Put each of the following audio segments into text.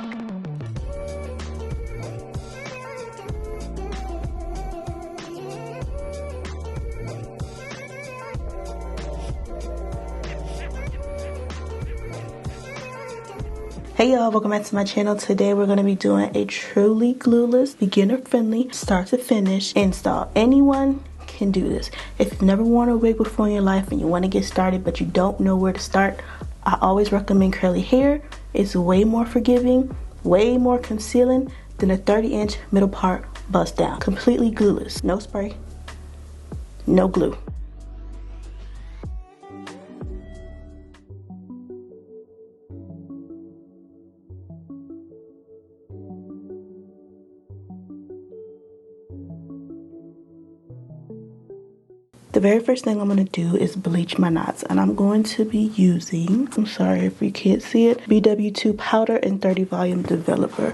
Hey y'all, welcome back to my channel. Today we're going to be doing a truly glueless, beginner friendly, start to finish install. Anyone can do this. If you've never worn a wig before in your life and you want to get started but you don't know where to start, I always recommend curly hair. It's way more forgiving, way more concealing than a 30-inch middle part bust down. Completely glueless. No spray, no glue. The very first thing I'm going to do is bleach my knots, and I'm going to be using, I'm sorry if you can't see it, BW2 powder and 30 volume developer.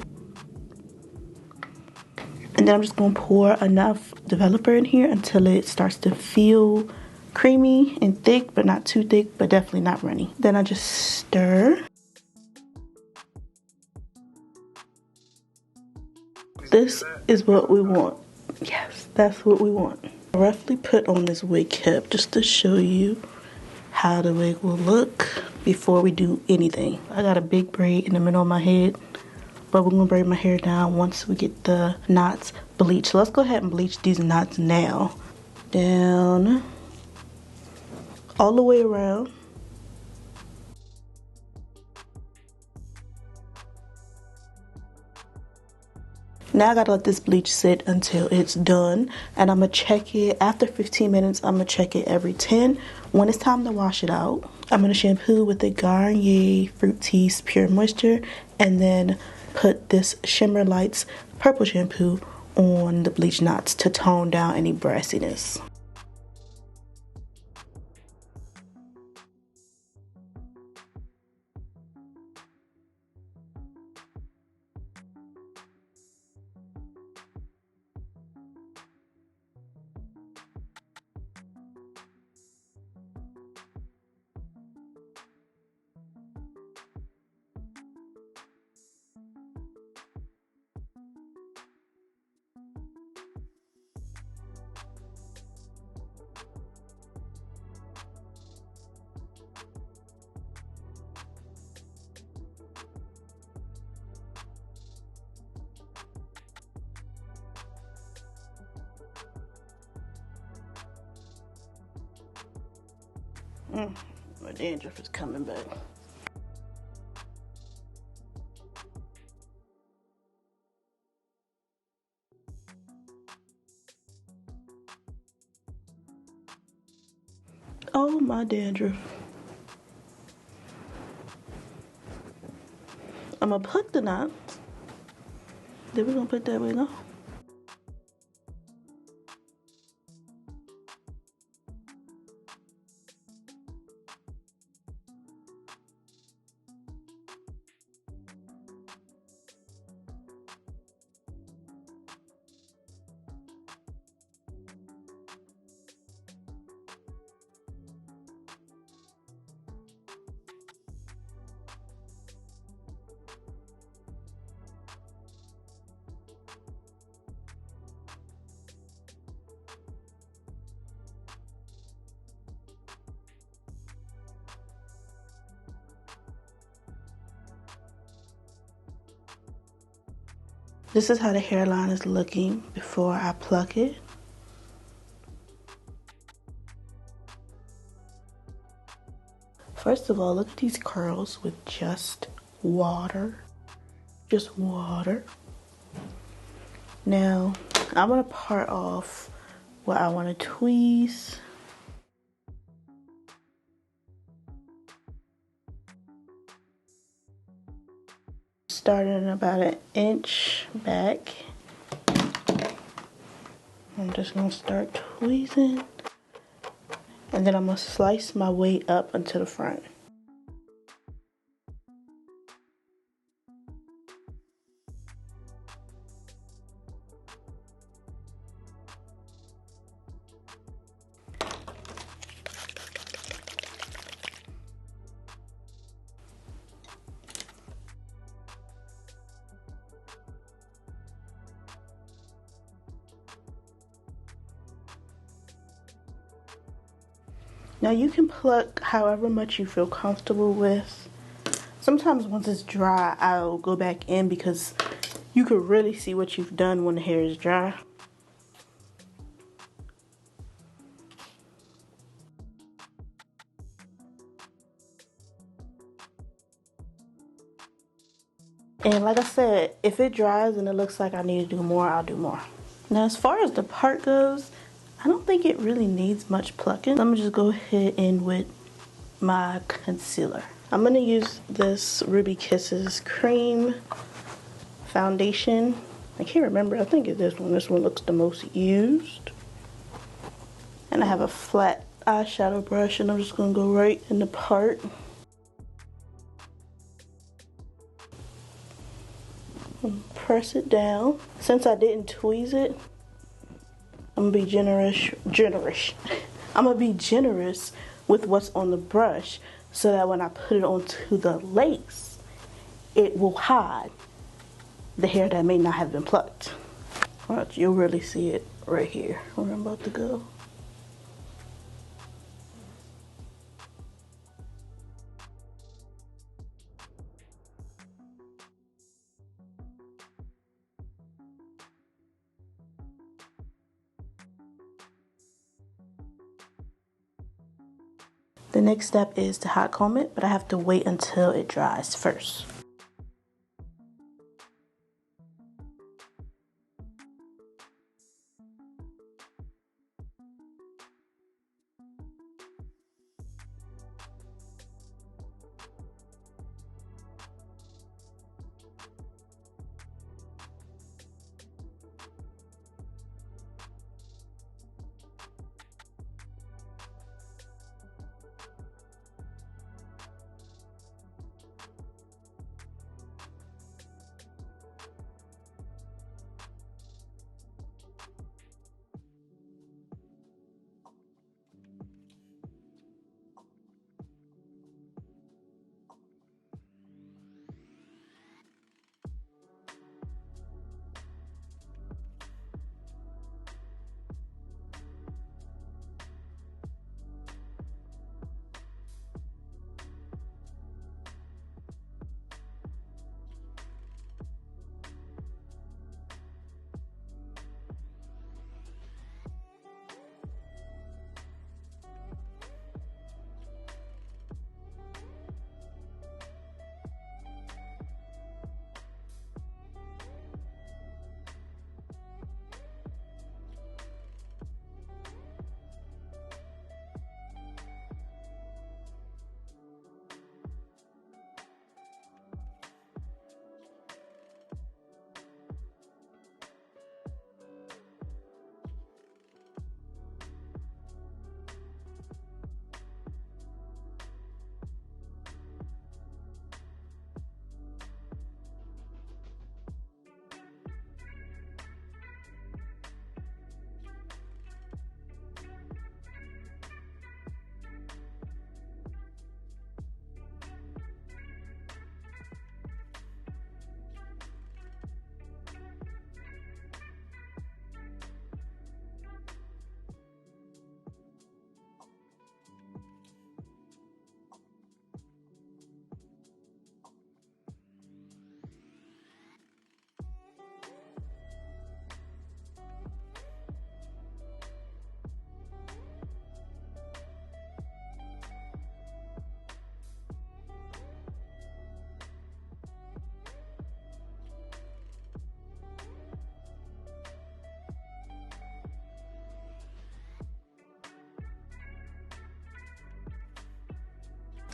And then I'm just going to pour enough developer in here until it starts to feel creamy and thick, but not too thick, but definitely not runny. Then I just stir. This is what we want. Yes, that's what we want. I roughly put on this wig cap just to show you how the wig will look before we do anything. I got a big braid in the middle of my head, but we're gonna braid my hair down once we get the knots bleached. So let's go ahead and bleach these knots now. Down all the way around. Now I gotta let this bleach sit until it's done, and I'm gonna check it after 15 minutes. I'm gonna check it every 10. When it's time to wash it out, I'm gonna shampoo with the Garnier Fructis Pure Moisture, and then put this Shimmer Lights purple shampoo on the bleach knots to tone down any brassiness. My dandruff is coming back. Oh, my dandruff. I'm gonna put the knot. Then we're gonna put that wig on. This is how the hairline is looking before I pluck it. First of all, look at these curls with just water. Just water. Now, I'm gonna part off what I wanna tweeze. Starting about an inch back. I'm just gonna start tweezing, and then I'm gonna slice my way up until the front. Now you can pluck however much you feel comfortable with. Sometimes once it's dry, I'll go back in because you can really see what you've done when the hair is dry. And like I said, if it dries and it looks like I need to do more, I'll do more. Now as far as the part goes, I don't think it really needs much plucking. Let me just go ahead and with my concealer. I'm gonna use this Ruby Kisses cream foundation. I can't remember, I think it's this one. This one looks the most used. And I have a flat eyeshadow brush and I'm just gonna go right in the part. And press it down. Since I didn't tweeze it, I'm gonna be generous. I'm gonna be generous with what's on the brush so that when I put it onto the lace, it will hide the hair that may not have been plucked. Watch, you'll really see it right here where I'm about to go. The next step is to hot comb it, but I have to wait until it dries first.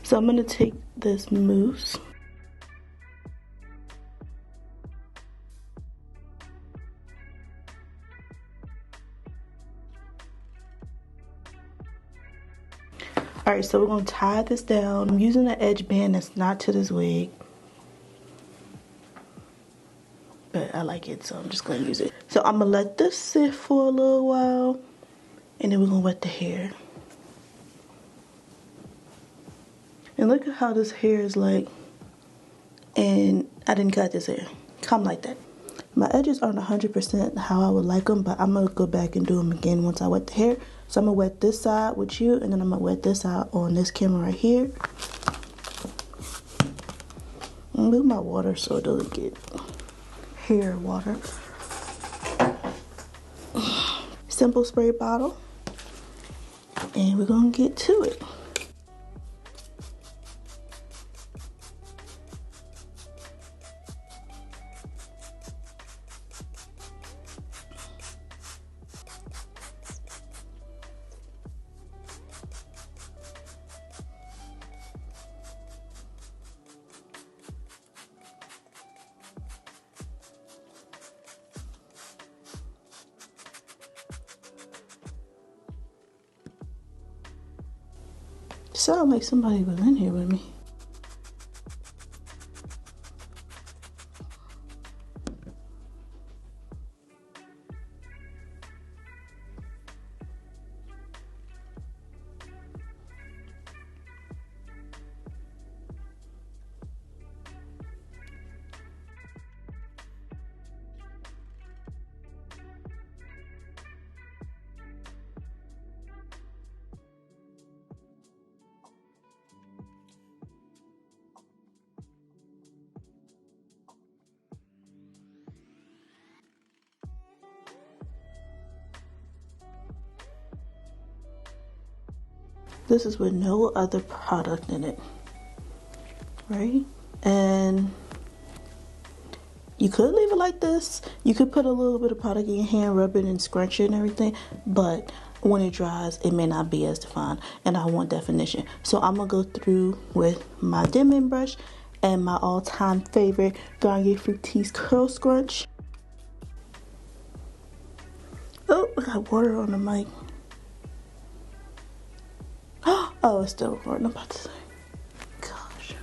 So I'm gonna take this mousse. Alright, so we're gonna tie this down. I'm using an edge band that's not to this wig, but I like it, so I'm just gonna use it. So I'm gonna let this sit for a little while, and then we're gonna wet the hair. And look at how this hair is like, and I didn't cut this hair. Come like that. My edges aren't 100% how I would like them, but I'm going to go back and do them again once I wet the hair. So I'm going to wet this side with you, and then I'm going to wet this side on this camera right here. And move my water so it doesn't get hair water. Simple spray bottle. And we're going to get to it. Sound like somebody was in here with me. This is with no other product in it, right? And you could leave it like this. You could put a little bit of product in your hand, rub it and scrunch it and everything, but when it dries, it may not be as defined, and I want definition. So I'm gonna go through with my Denman brush and my all-time favorite Garnier Fructis Curl Scrunch. Oh, I got water on the mic. Oh, it's still recording. I'm about to say. Gosh.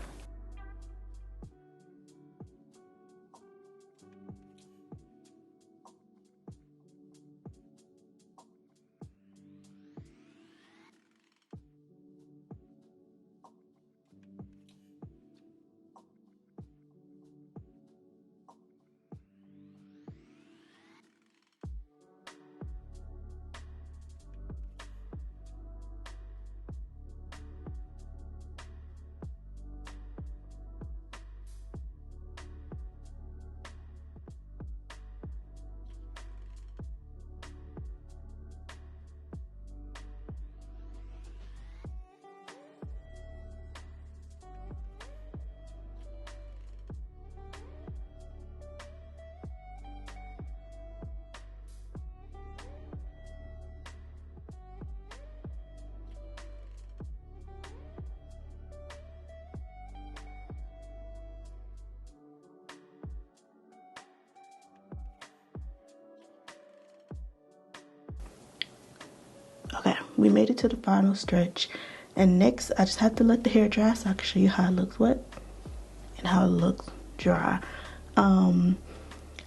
Okay, we made it to the final stretch, and next I just have to let the hair dry so I can show you how it looks wet and how it looks dry. I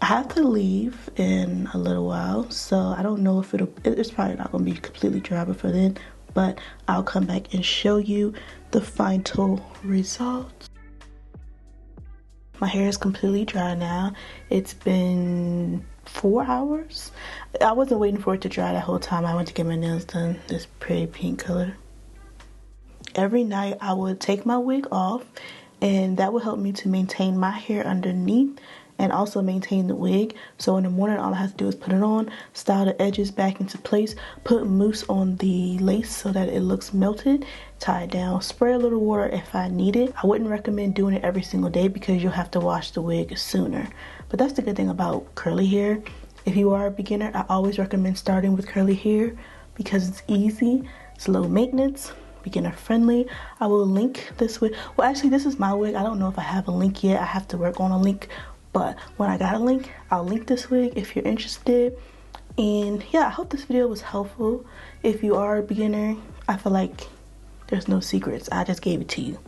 have to leave in a little while, so I don't know if it's probably not going to be completely dry before then, but I'll come back and show you the final results. My hair is completely dry now. It's been 4 hours. I wasn't waiting for it to dry that whole time. I went to get my nails done, this pretty pink color. Every night I would take my wig off, and that would help me to maintain my hair underneath and also maintain the wig. So in the morning all I have to do is put it on, style the edges back into place, put mousse on the lace so that it looks melted, tie it down, spray a little water if I need it. I wouldn't recommend doing it every single day because you'll have to wash the wig sooner. But that's the good thing about curly hair. If you are a beginner, I always recommend starting with curly hair because it's easy, it's low maintenance, beginner friendly. I will link this wig. Well, actually this is my wig. I don't know if I have a link yet. I have to work on a link, but when I got a link, I'll link this wig if you're interested. And yeah, I hope this video was helpful. If you are a beginner, I feel like there's no secrets. I just gave it to you.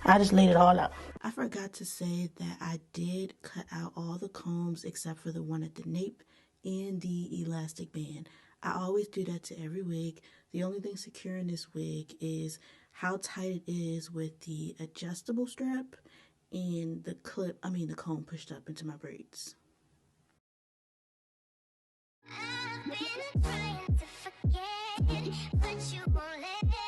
I just laid it all out. I forgot to say that I did cut out all the combs except for the one at the nape and the elastic band. I always do that to every wig. The only thing securing this wig is how tight it is with the adjustable strap and the comb pushed up into my braids. Been trying to forget, but you won't let